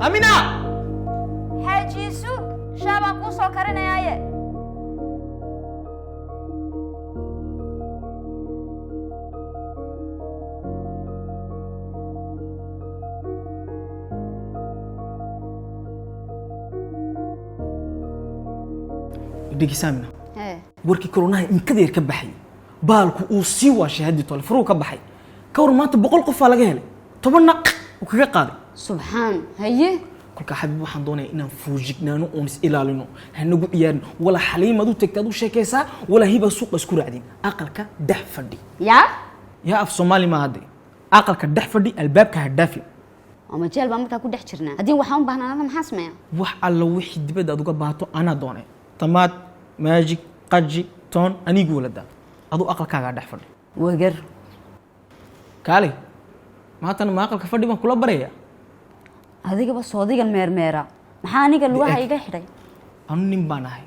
أمينة حاجي سوق شابا قوسو كرنا يايه دقي سامنا ايه وركي كورونا إن كذا كبحي بالك وسيوا شهادة طول فروق كبحي كور ما تبقول قفا لجهله طبعا وكذا قاضي سبحان هيه كل كحبيب waxaan doonay inaan fuujignaano oo is ilaalino hanagu iyaan wala xaliimadu tagtadu sheekaysa wala hiba suuq isku raacdin aqalka dhax fadhi يا ya af Soomaali ma hadi aqalka dhax fadhi albaabka hadaafi وما جيل بقى مركا كدح جرنا هدين waxaan baahnaa ana maxaa sameeyaa wax alla wixii dibadda aad uga baato ana doonay tamaad magic qaji toon anigu walada adu aqalkaaga dhax fadhi wagar kaali maatan ma aqalka fadhi baan kula baraya adiga ba soodigan meermeera maxaa aniga lugaha iga xidhay anu nin baan ahay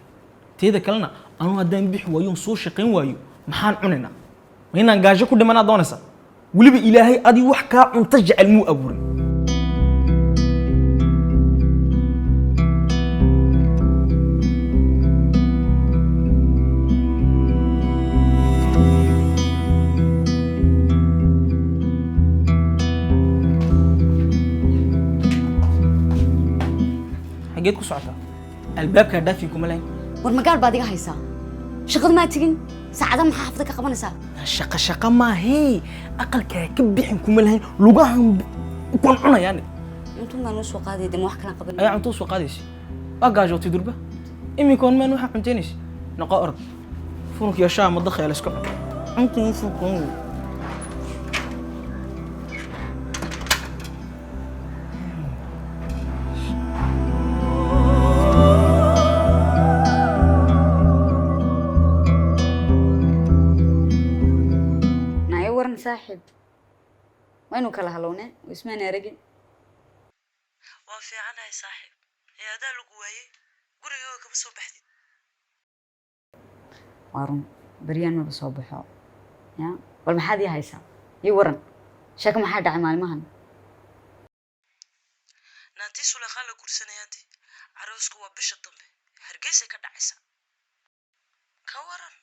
teeda kalena anu haddaan bixi waayo soo shaqayn waayo maxaan cunaynaa ma inaan gaajo ku dhimanaa doonaysa weliba ilaahay adii wax kaa cunta jecel muu abuurin حاجات ku socota albaabka dhaafi kuma lahayn war magaal baad iga haysaa shaqada ma tigin saacada maxaa xafada ka qabanaysaa shaqa ma hee aqalka ka bixin kuma lahayn lugahan kun cunayaan intuu ma noo soo qaaday dimo wax kala qaban ayaa cunto soo qaadaysi waa gaajootay durba imikoon ma waxa cunteynaysi naqa orod funuk ya shaa ma dakhayl iska cunto funuk صاحب وينو كلا هلونه واسمعني رجل وافي عنها يا صاحب يا هذا لقواي قريو كبسو بحدي وارن بريان ما بصوبحو يا والمحادي هايسا يورن شاك ما حد عمال مهن نانتي سلخان لكرسنياتي عروسك وبش الطنب هرجيسه كدعيسا كورن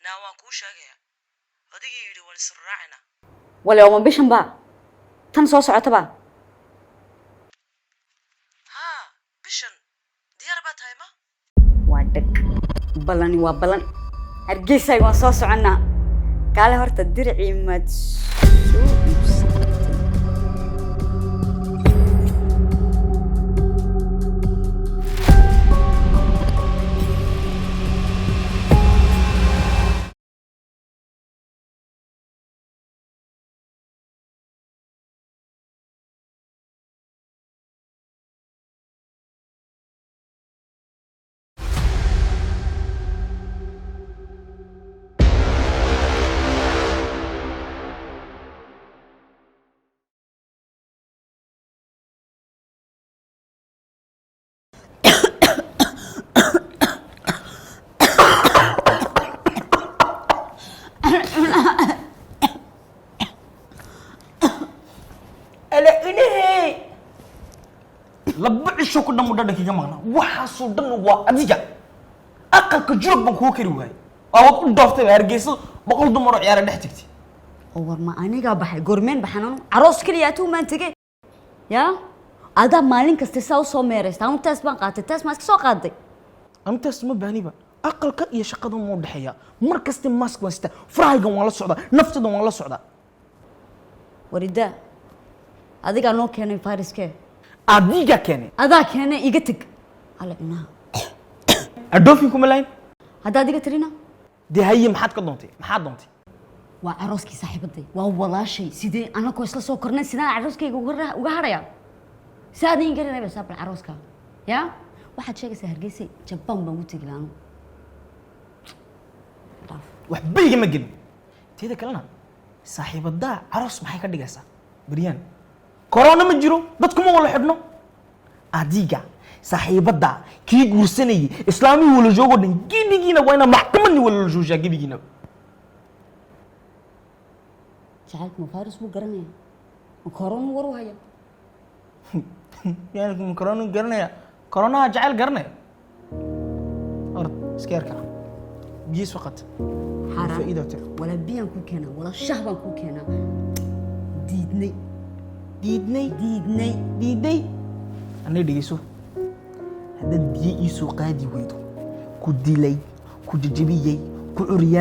ناوان كو شاغيا adigii yiri wal israacina wala uma bishan ba tan soo socota ba ha bishan diyaar ba tahay ma waa dag balani waa balan argeysay waan soo socona kaale horta dirci mad labcisho ku dhamu dhadhanka iga maqnaa waxaasoo dhan waa adiga aqalka joog baan kuu kari waayay waad u dhooftay hargeysa boqol dumar oo ciyaara dhex tagtay oo war ma aniga baxay gormeen baxanan aroos kaliya tuu maan tagay ya ada maalin kasta saa soo meeraysta anu taas baan qaatay taas ma iska soo qaaday anu taas ma baaniba aqalka iyo shaqada ma u dhaxeeya mar kasta mask wasta faraygan waan la socdaa naftada waan la socdaa warida adiga noo keenay fariskee adiga keenay adaa keenay iga tag ala inaha adofin kuma lahayn hadda adiga tirina dee haye maxaad ka doontay maxaad doontay waa arooskii saaxiibaday waa walaashay sidee anagoo isla soo kornay sidaan arooskayga uga haraya saadin garanayba saabal arooska ya waxaad sheegaysaa hargeysay jabaan baan u tegi laano wax bayga ma gelin teeda kalena saaxiibadaa aroos maxay ka dhigaysaa baryaan corona ma jiro dadku ma wala xidhno adiga saaxiibadaa kii guursanayay islaamii wala joogo dhan gebigiina waa ina maxkamadni wala joojaa gebigiina جعلك مفارس مو قرنيا وكورونا ورو هيا يعني كورونا قرنيا كورونا جعل قرنيا أرد سكيركا جيس فقط حرام فائدة وتر ولا بيان كوكينا ولا شهبان كوكينا ديدني ديدني أنا ديسو هذا دي إيسو قادي ويدو كدلي كججبيي كعريان